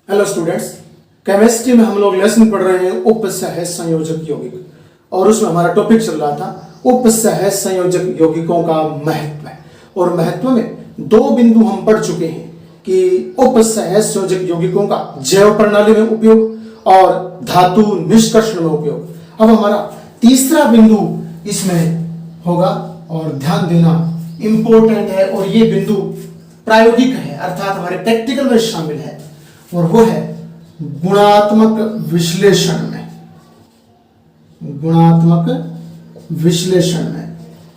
Hello students, chemistry में हम लोग लेसन पढ़ रहे हैं उपसहज संयोजक यौगिक और उसमें हमारा टॉपिक चल रहा था उपसहज संयोजक यौगिकों का महत्व। और महत्व में दो बिंदु हम पढ़ चुके हैं कि उपसहज संयोजक यौगिकों का जैव प्रणाली में उपयोग और धातु निष्कर्षण में उपयोग। अब हमारा तीसरा बिंदु इसमें होगा और ध्यान देना इंपॉर्टेंट है और ये बिंदु प्रायोगिक है अर्थात हमारे प्रैक्टिकल में शामिल है और वो है गुणात्मक विश्लेषण में। गुणात्मक विश्लेषण में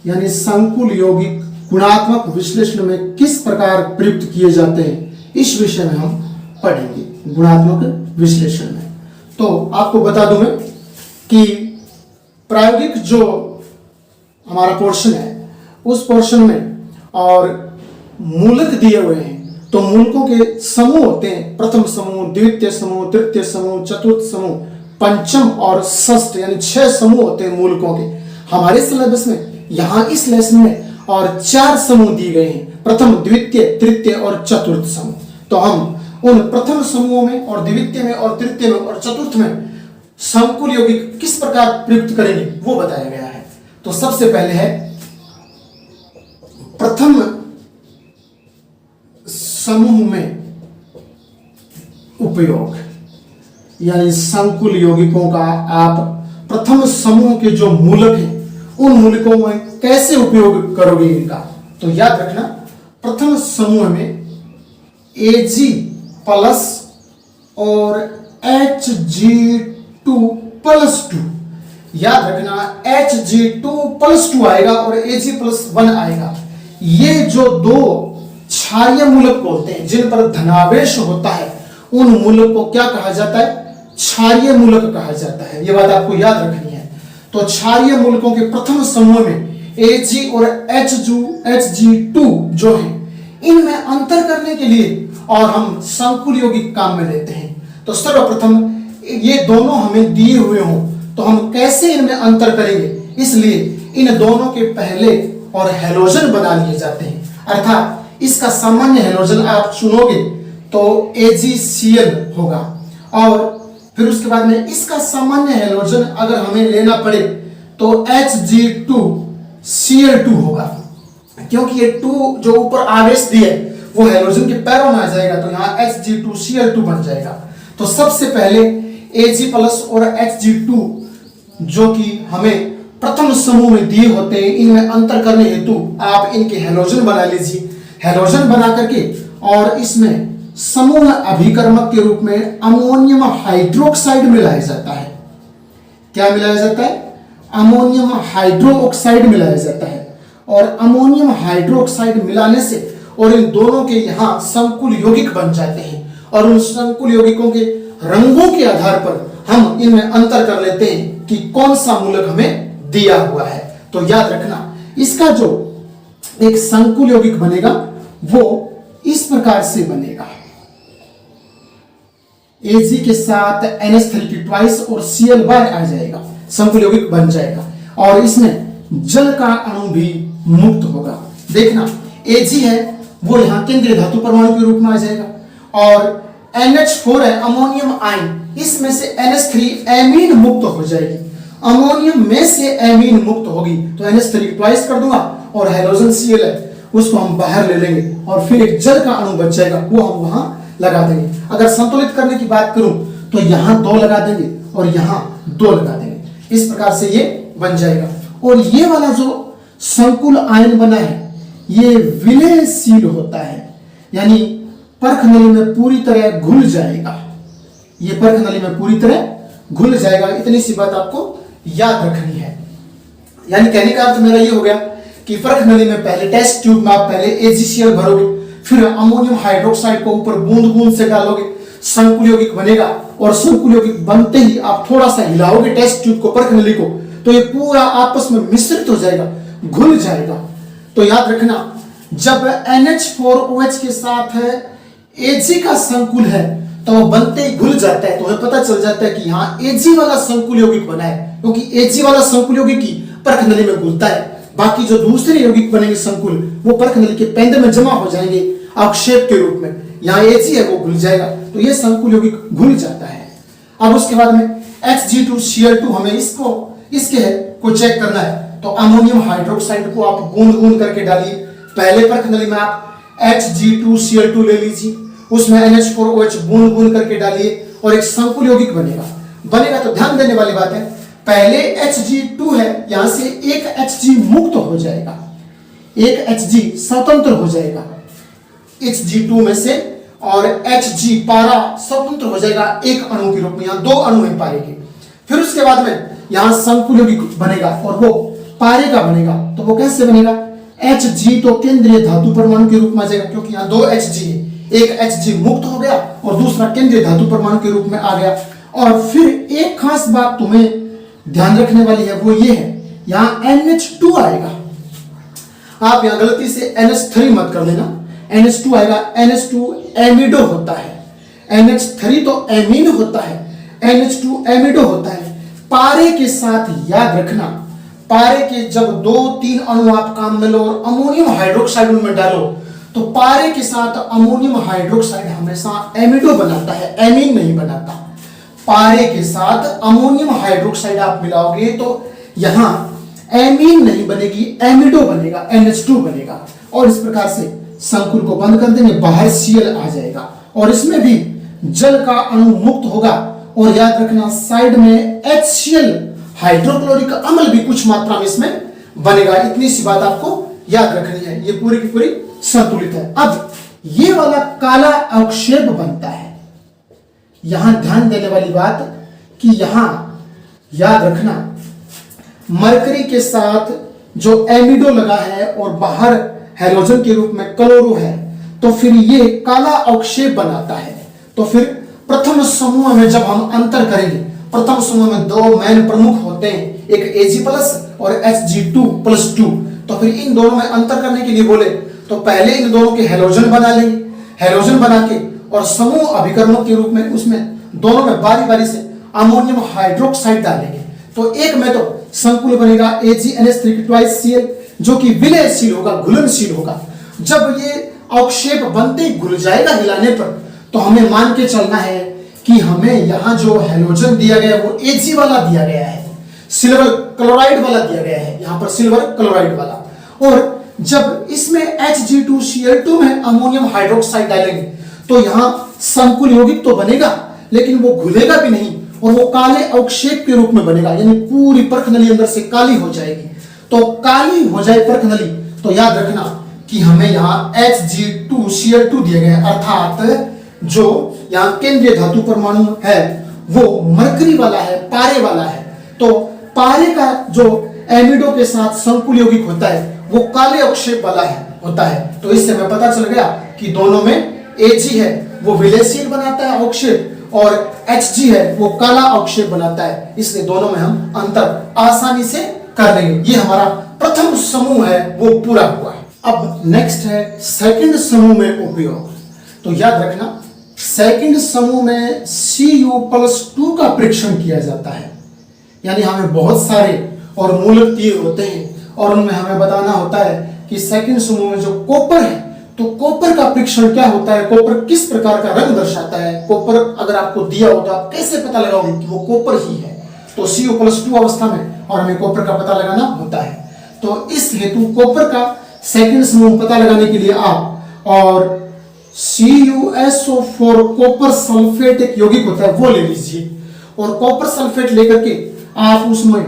यानी संकुल यौगिक गुणात्मक विश्लेषण में किस प्रकार प्रयुक्त किए जाते हैं इस विषय में हम पढ़ेंगे गुणात्मक विश्लेषण में। तो आपको बता दूं मैं कि प्रायोगिक जो हमारा पोर्शन है उस पोर्शन में और मूलक दिए हुए हैं तो मूलकों के समूह होते हैं, प्रथम समूह, द्वितीय समूह, तृतीय समूह, चतुर्थ समूह, पंचम और षष्ठ यानी 6 समूह होते हैं मूलकों के। हमारे सिलेबस में यहाँ इस लेसन में और 4 समूह दिए गए हैं, प्रथम, द्वितीय, तृतीय और चतुर्थ समूह। तो हम उन प्रथम समूहों में और द्वितीय में और तृतीय में और चतुर्थ में संकुल यौगिक किस प्रकार प्रयुक्त करेंगे वो बताया गया है। तो सबसे पहले है प्रथम समूह में उपयोग यानी संकुल यौगिकों का आप प्रथम समूह के जो मूलक हैं उन मूलकों में कैसे उपयोग करोगे इनका। तो याद रखना प्रथम समूह में Ag प्लस और Hg2+2, याद रखना Hg2+2 आएगा और Ag+1 आएगा। ये जो दो क्षारीय मूलक बोलते हैं जिन पर धनावेश होता है उन मूलक को क्या कहा जाता है? क्षारीय मूलक कहा जाता है। ये बात आपको याद रखनी है। तो क्षारीय मूलकों के प्रथम समूह में Ag और Hg2 जो है इनमें अंतर करने के लिए और हम संकुल यौगिक काम में लेते हैं। तो सर्वप्रथम ये दोनों हमें दिए हुए हों तो हम कैसे इनमें अंतर करेंगे, इसलिए इन दोनों के पहले और हैलोजन बना लिए जाते हैं। अर्थात इसका सामान्य हैलोजन आप चुनोगे तो AgCl होगा और फिर उसके बाद में इसका सामान्य हैलोजन अगर हमें लेना पड़े तो Hg2Cl2 होगा, क्योंकि ये 2 जो ऊपर आवेश दिए वो हैलोजन के पैरों में आ जाएगा तो यहाँ Hg2Cl2 बन जाएगा। तो सबसे पहले Ag प्लस और Hg2 जो कि हमें प्रथम समूह में दिए होते हैं इनमें अंतर करने हेतु आप इनके हैलोजन बना लीजिए। हैलोजन बना करके और इसमें समूह अभिकर्मक के रूप में अमोनियम हाइड्रोक्साइड मिलाया जाता है। क्या मिलाया जाता है? अमोनियम हाइड्रोक्साइड मिलाया जाता है और अमोनियम हाइड्रोक्साइड मिलाने से और इन दोनों के यहाँ संकुल यौगिक बन जाते हैं और उन संकुल यौगिकों के रंगों के आधार पर हम इनमें अंतर कर लेते हैं कि कौन सा मूलक हमें दिया हुआ है। तो याद रखना इसका जो एक संकुल यौगिक बनेगा वो इस प्रकार से बनेगा। Ag के साथ NH3 ट्वाइस और Cl बार आ जाएगा, संकुल यौगिक बन जाएगा और इसमें जल का अणु भी मुक्त होगा। देखना Ag है वो यहाँ केंद्रीय धातु परमाणु के रूप में आ जाएगा और NH4 है अमोनियम आयन, इसमें से NH3 एमीन मुक्त हो जाएगी। अमोनियम में से एमीन मुक्त होगी तो NH3 ट्वाइस कर दूंगा और हाइड्रोजन Cl है उसको हम बाहर ले लेंगे और फिर एक जल का अणु बच जाएगा वो हम वहां लगा देंगे। अगर संतुलित करने की बात करूं तो यहाँ 2 लगा देंगे और यहाँ 2 लगा देंगे, इस प्रकार से ये बन जाएगा। और ये वाला जो संकुल आयन बना है ये विलयशील होता है यानी परख नली में पूरी तरह घुल जाएगा। ये परख नली में पूरी तरह घुल जाएगा, इतनी सी बात आपको याद रखनी है। यानी कहने का अर्थ मेरा ये हो गया कि परख नली में पहले टेस्ट ट्यूब में आप पहले AgCl भरोगे, फिर अमोनियम हाइड्रोक्साइड को ऊपर बूंद बूंद से डालोगे, संकुल यौगिक बनेगा और संकुल यौगिक बनते ही आप थोड़ा सा हिलाओगे टेस्ट ट्यूब को, परख नली को, तो ये पूरा आपस में मिश्रित हो जाएगा, घुल जाएगा। तो याद रखना जब NH4OH के साथ Ag का संकुल है तो वो बनते ही घुल जाता है तो हमें पता चल जाता है कि यहाँ Ag वाला संकुल यौगिक बना है, क्योंकि Ag वाला संकुल यौगिक ही परख नली में घुलता है। बाकी जो दूसरे यौगिक बनेंगे संकुल वो परख नली के पेंदे में जमा हो जाएंगे अवक्षेप के रूप में। यहाँ Ag है वो घुल जाएगा, तो ये संकुल यौगिक घुल जाता है। अब उसके बाद में Hg2Cl2 हमें इसके को चेक करना है, तो अमोनियम हाइड्रोक्साइड को आप गूंद गूंद करके डालिए। पहले प्रश्न में आप Hg2Cl2 ले लीजिए, उसमें NH4OH बूंद बूंद करके डालिए और एक संकुल यौगिक बनेगा। तो ध्यान देने वाली बात है, पहले Hg2 है, यहां से एक Hg मुक्त हो जाएगा, एक Hg स्वतंत्र हो जाएगा Hg2 में से, और Hg पारा स्वतंत्र हो जाएगा एक अणु के रूप में। यहां दो अणु है पारे के। फिर उसके बाद में यहां संकुल यौगिक बनेगा और वो पारे का बनेगा। तो वो कैसे बनेगा? Hg तो केंद्रीय धातु परमाणु के रूप में आ जाएगा, क्योंकि यहाँ दो Hg है, एक Hg मुक्त हो गया और दूसरा केंद्रीय धातु परमाणु के रूप में आ गया। और फिर एक खास बात तुम्हें ध्यान रखने वाली है, वो ये है, यहाँ NH2 आएगा। आप यहाँ गलती से NH3 मत कर लेना, NH2 आएगा। NH2 एमिडो होता है, NH3 तो एमीन होता है, NH2 एमिडो होता है। पारे के साथ याद रखना, पारे के जब 2-3 अणु आप काम में लो और अमोनियम हाइड्रोक्साइड उनमें डालो, तो पारे के साथ अमोनियम हाइड्रोक्साइड हमेशा एमिडो बनाता है, एमीन नहीं बनाता। पारे के साथ अमोनियम हाइड्रोक्साइड आप मिलाओगे तो यहां एमीन नहीं बनेगी, एमिडो बनेगा, NH2 बनेगा। और इस प्रकार से संकुल को बंद कर देंगे, बाहर Cl आ जाएगा और इसमें भी जल का अणु मुक्त होगा। और याद रखना, साइड में HCl हाइड्रोक्लोरिक अम्ल भी कुछ मात्रा में इसमें बनेगा। इतनी सी बात आपको याद रखनी है, ये पूरी की पूरी संतुलित है। अब ये वाला काला अवक्षेप बनता है। यहां ध्यान देने वाली बात कि यहां याद रखना, मरकरी के साथ जो एमिडो लगा है और बाहर हैलोजन के रूप में क्लोरो है, तो फिर ये काला अवक्षेप बनाता है। तो फिर प्रथम समूह में जब हम अंतर करेंगे, प्रथम समूह में दो मेन प्रमुख होते हैं, एक Ag+ और Hg2+2। तो फिर इन दोनों में अंतर करने के लिए बोले तो पहले इन दोनों के हैलोजन बना लेंगे, हैलोजन बना के और समूह अभिकर्मक के रूप में उसमें दोनों में बारी बारी से अमोनियम हाइड्रोक्साइड डालेंगे। तो एक में तो संकुल बनेगा AgNH3 जो कि विलयशील होगा, घुलनशील होगा। जब ये अवक्षेप बनते ही घुल जाएगा हिलाने पर, तो हमें मान के चलना है कि हमें यहाँ जो हैलोजन दिया गया है वो Ag वाला दिया गया है, सिल्वर क्लोराइड वाला दिया गया है, यहाँ पर सिल्वर क्लोराइड वाला। और जब इसमें Hg2Cl2 में अमोनियम हाइड्रोक्साइड डालेंगे तो यहाँ संकुल यौगिक तो बनेगा, लेकिन वो घुलेगा भी नहीं और वो काले अवक्षेप के रूप में बनेगा, यानी पूरी परखनली अंदर से काली हो जाएगी। तो काली हो जाए परखनली, तो याद रखना कि हमें यहाँ Hg2Cl2 दिया गया है, अर्थात जो यहाँ केंद्रीय धातु परमाणु है वो मरकरी वाला है, पारे वाला है। तो पारे का जो एमिडो के साथ संकुल यौगिक होता है वो काले अवक्षेप वाला होता है। तो इससे हमें पता चल गया कि दोनों में Ag है वो विलयशील बनाता है अवक्षेप, और Hg है वो काला अवक्षेप बनाता है। इसलिए दोनों में हम अंतर आसानी से कर लेंगे। ये हमारा प्रथम समूह है वो पूरा हुआ है। अब नेक्स्ट है सेकंड समूह में उपयोग। तो याद रखना, सेकंड समूह में Cu+2 का परीक्षण किया जाता है, यानी हमें बहुत सारे और मूलक तीर होते हैं और उनमें हमें बताना होता है कि सेकंड समूह में जो कॉपर है, तो कॉपर का परीक्षण क्या होता है, कॉपर किस प्रकार का रंग दर्शाता है, कॉपर अगर आपको दिया हो तो आप कैसे पता लगाओगे कि वो कॉपर ही है। तो Cu+2 अवस्था में और हमें कॉपर का पता लगाना होता है। तो इस हेतु कॉपर का सेकंड समूह पता लगाने के लिए आप और CuSO4 कॉपर सल्फेट एक यौगिक होता है वो ले लीजिए, और कॉपर सल्फेट लेकर के आप उसमें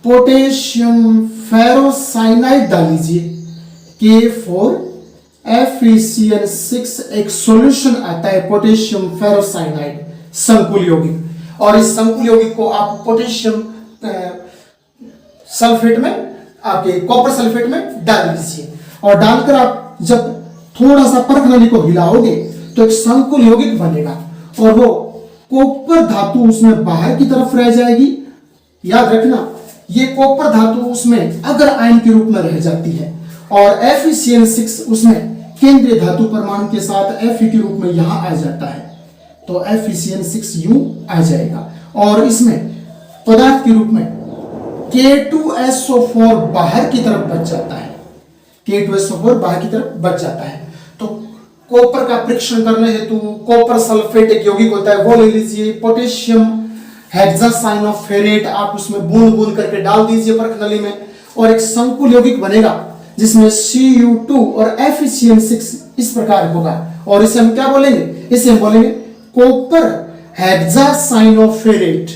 पोटेशियम फेरोसाइनाइड डाल लीजिए, K4FeCl6 एक सॉल्यूशन आता है पोटेशियम फेरोसाइनाइड संकुल यौगिक। और इस संकुल यौगिक को आप पोटेशियम सल्फेट में, आपके कॉपर सल्फेट में डाल दीजिए, और डालकर आप जब थोड़ा सा परखनली को हिलाओगे तो एक संकुल यौगिक बनेगा और वो कॉपर धातु उसमें बाहर की तरफ रह जाएगी। याद रखना, ये कॉपर धातु उसमें अगर आयन के रूप में रह जाती है और FeCl6 उसमें केंद्रीय धातु परमाणु के साथ Fe के रूप में यहां आ जाता है, तो FeCl6 यूं आ जाएगा और इसमें पदार्थ के रूप में K2SO4 बाहर की तरफ बच जाता है, K2SO4 बाहर की तरफ बच जाता है। तो कॉपर का परीक्षण करने हेतु कॉपर सल्फेट एक यौगिक होता है वो ले लीजिए। पोटेशियम हेक्सासाइनोफेरेट आप उसमें बूंद बूंद करके डाल दीजिए परख नली में, और एक संकुल यौगिक बनेगा जिसमें Cu2 और FeCl6 इस प्रकार होगा, और इसे हम क्या बोलेंगे, इसे हम बोलेंगे कॉपर हेक्सासाइनोफेरेट।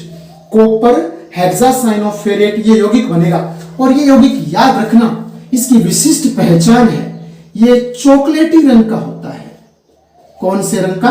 कॉपर हेक्सासाइनोफेरेट ये यौगिक बनेगा, और ये यौगिक याद रखना इसकी विशिष्ट पहचान है, ये चॉकलेटी रंग का होता है। कौन से रंग का?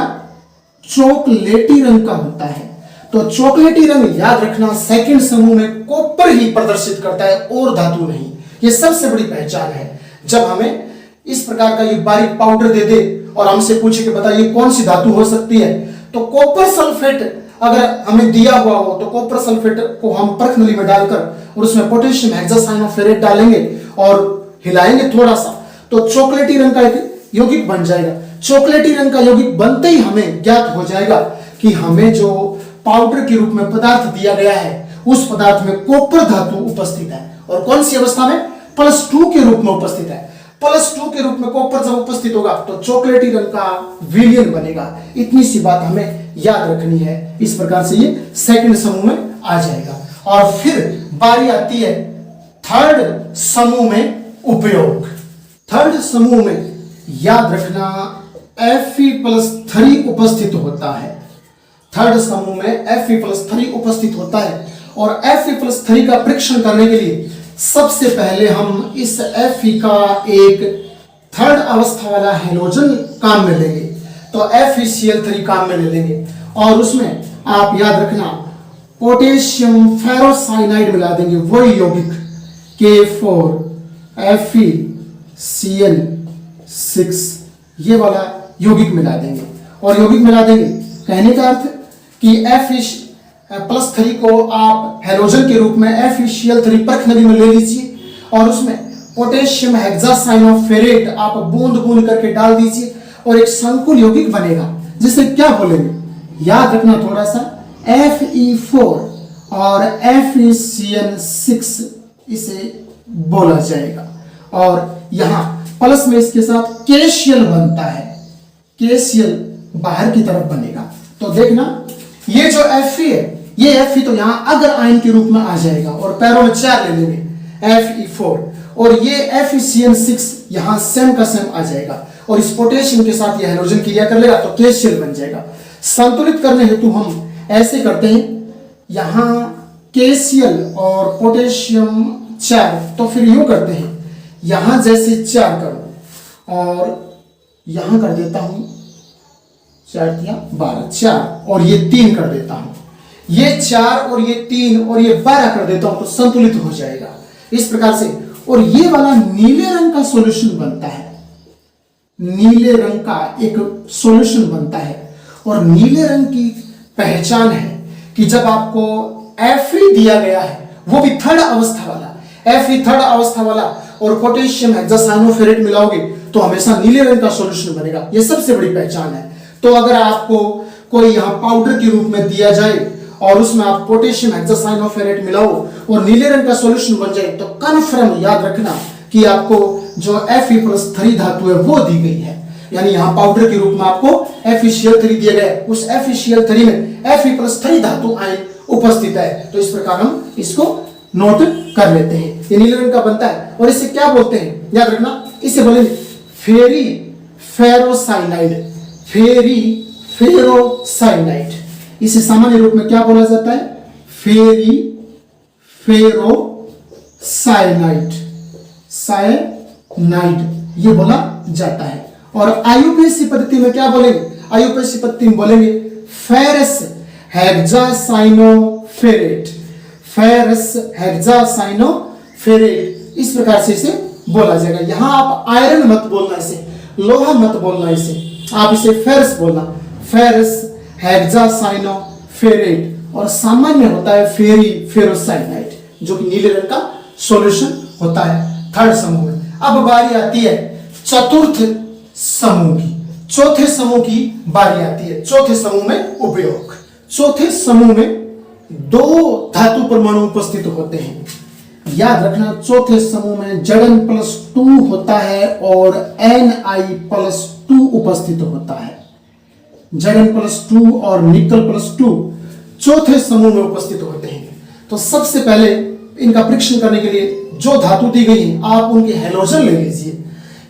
चॉकलेटी रंग का होता है। तो चॉकलेटी रंग याद रखना सेकंड समूह में कॉपर ही प्रदर्शित करता है और धातु नहीं। ये सबसे बड़ी पहचान है। जब हमें इस प्रकार का ये बारीक पाउडर दे दे और हमसे पूछे कि बताइए कौन सी धातु हो सकती है, तो कॉपर सल्फेट अगर हमें दिया हुआ हो तो कॉपर सल्फेट को हम परख नली में डालकर और उसमें पोटेशियम हेक्सासाइनोफेरेट डालेंगे और हिलाएंगे थोड़ा सा, तो चॉकलेटी रंग का एक यौगिक बन जाएगा। चॉकलेटी रंग का यौगिक बनते ही हमें ज्ञात हो जाएगा कि हमें जो पाउडर के रूप में पदार्थ दिया गया है उस पदार्थ में कॉपर धातु उपस्थित है, और कौन सी अवस्था में? +2 के रूप में उपस्थित है। +2 के रूप में कॉपर जब उपस्थित होगा तो चॉकलेटी रंग का विलयन बनेगा। इतनी सी बात हमें याद रखनी है। इस प्रकार से ये सेकंड समूह में आ जाएगा। और फिर बारी आती है थर्ड समूह में उपयोग। थर्ड समूह में याद रखना Fe+3 उपस्थित होता है। थर्ड समूह में Fe+3 उपस्थित होता है, और Fe+3 का परीक्षण करने के लिए सबसे पहले हम इस Fe का एक थर्ड अवस्था वाला हैलोजन काम में लेंगे, तो FeCl3 काम में ले लेंगे, और उसमें आप याद रखना पोटेशियम फेरोसाइनाइड मिला देंगे, वही यौगिक K4 FeCl6 ये वाला यौगिक मिला देंगे। और यौगिक मिला देंगे कहने का अर्थ कि Fe+3 को आप हैलोजन के रूप में FeCl3 परख नली में ले लीजिए, और उसमें पोटेशियम हेक्सासाइनोफेरेट आप बूंद बूंद करके डाल दीजिए, और एक संकुल यौगिक बनेगा जिसे क्या बोलेंगे, याद रखना थोड़ा सा, Fe4 और FeCl6 इसे बोला जाएगा। और यहां प्लस में इसके साथ KCl बनता है, KCl बाहर की तरफ बनेगा। तो देखना ये जो Fe है, ये Fe तो यहां अगर आयन के रूप में आ जाएगा, और पैरों में 4 ले लेंगे Fe4, और ये FeCl6 यहां सेम का सेम आ जाएगा, और इस पोटेशियम के साथ ये हाइड्रोजन क्रिया कर लेगा तो KCl बन जाएगा। संतुलित करने हेतु हम ऐसे करते हैं, यहां KCl और पोटेशियम 4, तो फिर यूं करते हैं, यहां जैसे 4 करो और यहां कर देता हूं 4 दिया 12, 4 और ये 3 कर देता हूं, ये 4 और ये 3 और ये 12 कर देता हूं, तो संतुलित हो जाएगा इस प्रकार से। और ये वाला नीले रंग का सॉल्यूशन बनता है, नीले रंग का एक सॉल्यूशन बनता है। और नीले रंग की पहचान है कि जब आपको Fe दिया गया है, वो भी थर्ड अवस्था वाला, Fe थर्ड अवस्था वाला, और पोटेशियम हेक्सासाइनोफेरेट मिलाओगे तो हमेशा नीले रंग का सॉल्यूशन बनेगा। ये सबसे बड़ी पहचान है। तो अगर आपको कोई यहाँ पाउडर के रूप में दिया जाए और उसमें आप पोटेशियम हेक्सासाइनोफेरेट मिलाओ और नीले रंग का सॉल्यूशन बन जाए, तो कन्फर्म याद रखना कि आपको जो Fe+3 धातु है वो दी गई है। यानी यहाँ पाउडर के रूप में आपको FeCl3 दिया गया है, उस FeCl3 में Fe+3 धातु आयन उपस्थित है। तो इस प्रकार हम इसको नोट कर लेते हैं। ये नीले रंग का बनता है, और इसे क्या बोलते हैं याद रखना, इसे बोलेंगे फेरी फेरोसाइनाइड, फेरी फेरोसाइनाइड। इसे सामान्य रूप में क्या बोला जाता है, फेरी फेरोसाइनाइड, साइनाइड ये बोला जाता है। और आयुपेशी पद्धति में क्या बोलेंगे, आयुपेशी पद्धति में बोलेंगे फेरस हेक्सासाइनोफेरेट, फेरस हेक्सासाइनोफेरेट, इस प्रकार से इसे बोला जाएगा। यहां आप आयरन मत बोलना, इसे लोहा मत बोलना, इसे आप इसे फेरस बोलना, फेरस हेक्सासाइनोफेरेट। और सामान्य होता है फेरी फेरोसाइनाइड, जो कि नीले रंग का सॉल्यूशन होता है थर्ड समूह में। अब बारी आती है चतुर्थ समूह की, चौथे समूह की बारी आती है। चौथे समूह में उपयोग, चौथे समूह में 2 धातु परमाणु उपस्थित होते हैं। याद रखना चौथे समूह में Zn+2 होता है और Ni+2 उपस्थित होता है। Zn+2 और निकल+2 चौथे समूह में उपस्थित होते हैं। तो सबसे पहले इनका परीक्षण करने के लिए जो धातु दी गई है आप उनके हैलोजन ले लीजिए।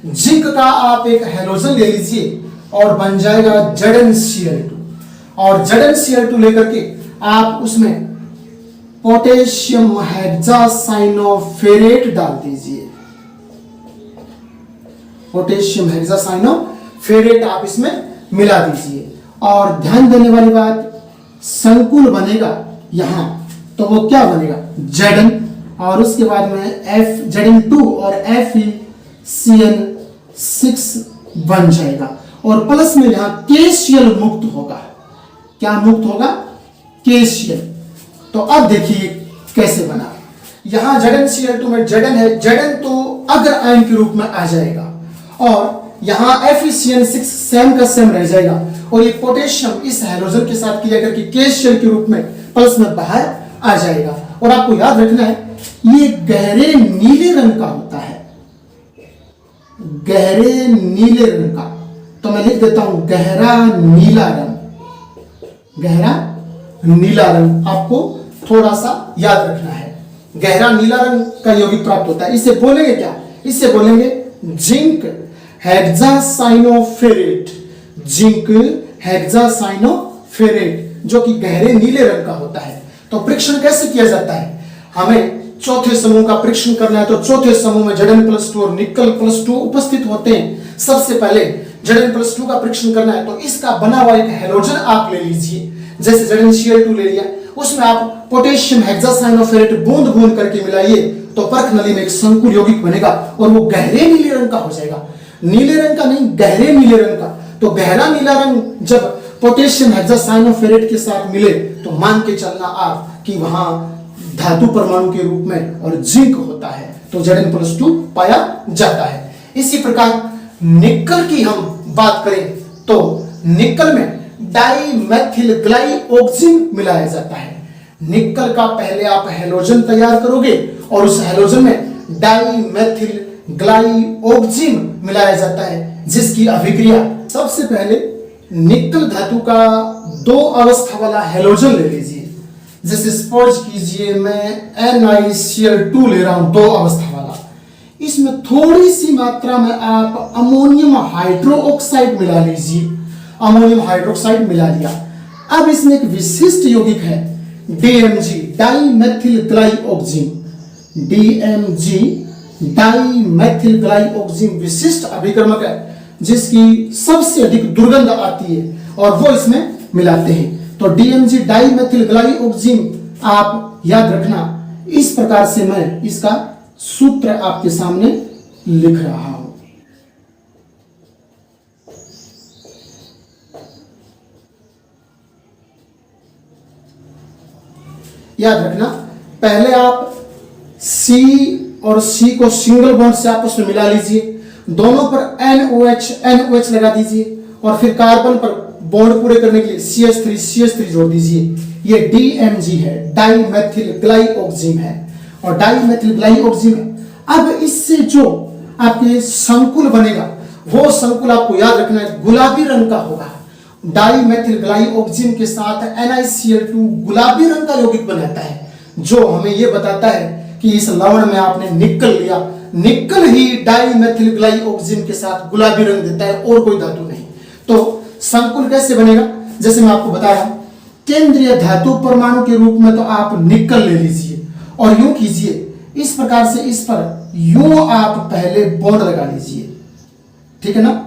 जिंक का आप एक हैलोजन ले लीजिए और बन जाएगा ZnCl2 और ZnCl2 लेकर के आप उसमें पोटेशियम हेक्सासाइनोफेरेट डाल दीजिए। पोटेशियम हेक्सासाइनोफेरेट आप इसमें मिला दीजिए और ध्यान देने वाली बात, संकुल बनेगा यहां तो वो क्या बनेगा Zn और उसके बाद में Zn2 और FeCl6 बन जाएगा और प्लस में यहां KCl मुक्त होगा। क्या मुक्त होगा? KCl। तो अब देखिए कैसे बना। यहां ZnCl2 में Zn है, Zn तो अग्र आयन के रूप में आ जाएगा और यहां FeCl6 सेम का सेम रह जाएगा और ये पोटेशियम इस हैलोजन के साथ क्रिया करके KCl के रूप में प्लस में बाहर आ जाएगा। और आपको याद रखना है ये गहरे नीले रंग का होता है, गहरे नीले रंग का। तो मैं लिख देता हूं गहरा नीला रंग। गहरा नीला रंग आपको थोड़ा सा याद रखना है। गहरा नीला रंग का यौगिक प्राप्त होता है। इसे बोलेंगे क्या? इसे बोलेंगे जिंक हेक्सासाइनोफेरेट। जिंक हेक्सासाइनोफेरेट जो कि गहरे नीले रंग का होता है। तो परीक्षण कैसे किया जाता है? हमें चौथे समूह का परीक्षण करना है तो चौथे समूह में Zn+2 और निकल+2 उपस्थित होते हैं। सबसे पहले Zn+2 का परीक्षण करना है तो इसका बना हुआ एक हैलोजन आप ले लीजिए। जैसे ZnCl2 ले लिया, उसमें आप पोटेशियम हेक्सासाइनोफेरेट बूंद बूंद करके मिलाइए तो परख नली में एक संकुल यौगिक बनेगा और वो गहरे नीले रंग का हो जाएगा। नीले रंग का नहीं, गहरे नीले रंग का। तो गहरा नीला रंग जब पोटेशियम हेक्सासाइनोफेरेट के साथ मिले तो मान के चलना आप कि वहां धातु परमाणु के रूप में और जिंक होता है तो Zn+2 पाया जाता है। इसी प्रकार निकल की हम बात करें तो निकल में डाइमेथिल ग्लाइओक्सिन मिलाया जाता है। निकल का पहले आप हैलोजन तैयार करोगे और उस हैलोजन में डाइमेथिल ग्लाइओक्सिन मिलाया जाता है जिसकी अभिक्रिया सबसे पहले निकल धातु का 2 अवस्था वाला हैलोजन ले लीजिए। जैसे सपोज कीजिए मैं NiCl2 ले रहा हूं 2 अवस्था वाला। इसमें थोड़ी सी मात्रा में आप अमोनियम हाइड्रोक्साइड मिला लीजिए। अमोनियम हाइड्रोक्साइड मिला लिया। अब इसमें एक विशिष्ट यौगिक है DMG डाइमेथिल ग्लाइओक्सिन। DMG डाइमेथिल ग्लाइओक्सिन विशिष्ट अभिकर्मक है जिसकी सबसे अधिक दुर्गंध आती है और वो इसमें मिलाते हैं। तो DMG डाइमेथिल ग्लाइओक्सिन आप याद रखना। इस प्रकार से मैं इसका सूत्र आपके सामने लिख रहा हूं। याद रखना, पहले आप C और C को सिंगल बॉन्ड से आपस में मिला लीजिए। दोनों पर NOH लगा दीजिए और फिर कार्बन पर बॉन्ड पूरे करने के लिए CH3 जोड़ दीजिए। ये DMG है, डाइमेथिल ग्लाइओक्सिन है और डाइमेथिल ग्लाइओक्सिन। अब इससे जो आपके संकुल बनेगा वो संकुल आपको याद रखना है गुलाबी रंग का होगा। डाइमेथिल ग्लाइओक्सिन के साथ NiCl2 गुलाबी रंग का यौगिक बनाता है जो हमें यह बताता है कि इस लवण में आपने निकल लिया। निकल ही डाइमेथिल ग्लाइओक्सिन के साथ गुलाबी रंग देता है और कोई धातु नहीं। तो संकुल कैसे बनेगा? जैसे मैं आपको बता रहा हूं, केंद्रीय धातु परमाणु के रूप में तो आप निकल ले लीजिए और यूं कीजिए, इस प्रकार से इस पर यूं आप पहले बॉन्ड लगा लीजिए। ठीक है ना?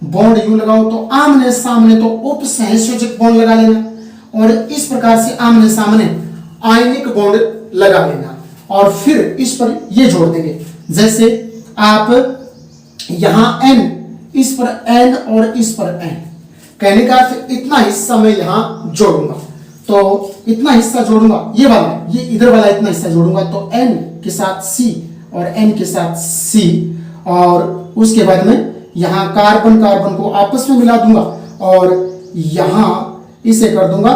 बॉन्ड यूं लगाओ तो आमने सामने तो उपसहसयोजक बॉन्ड लगा लेना और इस प्रकार से आमने सामने आयनिक बॉन्ड लगा लेना और फिर इस पर ये जोड़ देंगे। जैसे आप यहां N, इस पर N और इस पर N, कहने का अर्थ इतना हिस्सा मैं यहां जोड़ूंगा। तो इतना हिस्सा जोड़ूंगा, ये वाला, ये इधर वाला इतना हिस्सा जोड़ूंगा तो N के साथ C और N के साथ C और उसके बाद में यहां कार्बन कार्बन को आपस में मिला दूंगा और यहां इसे कर दूंगा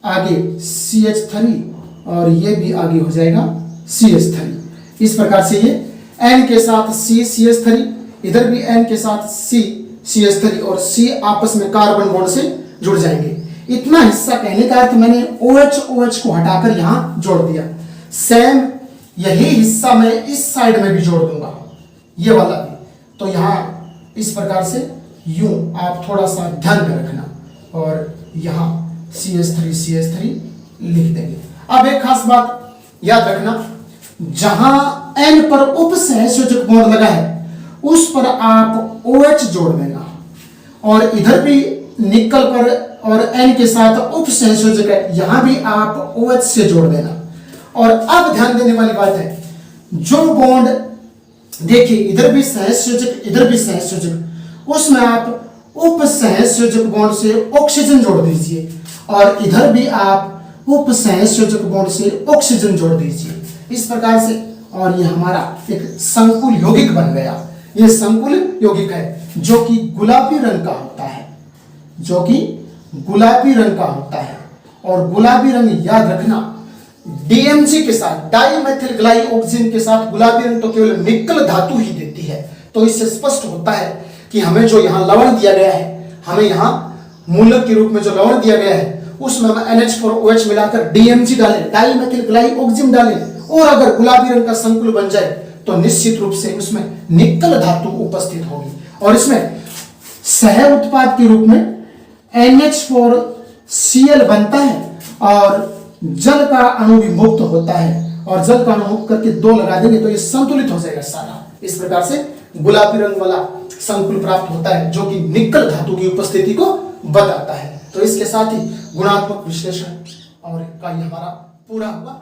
आगे CH3 और ये भी आगे हो जाएगा CH3। इस प्रकार से ये N के साथ CCH3, इधर भी N के साथ CCH3 और C आपस में कार्बन बॉन्ड से जुड़ जाएंगे। इतना हिस्सा कहने का अर्थ मैंने OH को हटाकर यहां जोड़ दिया। सेम यही हिस्सा मैं इस साइड में भी जोड़ दूंगा, ये वाला भी। तो यहां इस प्रकार से यूं आप थोड़ा सा ध्यान में रखना और यहां CH3 लिख देंगे। अब एक खास बात याद रखना, जहां N पर उप सहसंयोजक बॉन्ड लगा है उस पर आप OH जोड़ देना, और इधर भी निकल पर और N के साथ उप सहसंयोजक है, यहां भी आप OH से जोड़ देना। और अब ध्यान देने वाली बात है, जो बॉन्ड देखिए इधर भी सहसंयोजक इधर भी सहसंयोजक, उसमें आप उप सहसंयोजक बॉन्ड से ऑक्सीजन जोड़ दीजिए, और इधर भी आप उप सहसंयोजक बॉन्ड से ऑक्सीजन जोड़ दीजिए, इस प्रकार से। और ये हमारा एक संकुल यौगिक बन गया। ये संकुल यौगिक है जो कि गुलाबी रंग का होता है, जो कि गुलाबी रंग का होता है। और गुलाबी रंग याद रखना, DMG के साथ, डाइमेथिल ग्लाइऑक्सिन के साथ गुलाबी रंग तो केवल निकल धातु ही देती है। तो इससे स्पष्ट होता है कि हमें जो यहाँ लवण दिया गया है, हमें यहाँ मूलक के रूप में जो लवण दिया गया है, उसमें हम NH4OH मिलाकर DMG डालें, डाइमेथिल ग्लाइऑक्सिन डालें, और अगर गुलाबी रंग का संकुल बन जाए तो निश्चित रूप से उसमें निकल धातु उपस्थित होगी, और इसमें सह उत्पाद के रूप में NH4Cl बनता है, और जल का अणु भी मुक्त होता है, और जल का अणु मुक्त करके 2 लगा देंगे तो ये संतुलित हो जाएगा सारा। इस प्रकार से गुलाबी रंग वाला संकुल प्राप्त होता है जो कि निकल धातु की उपस्थिति को बताता है। तो इसके साथ ही गुणात्मक विश्लेषण और का ये हमारा पूरा हुआ।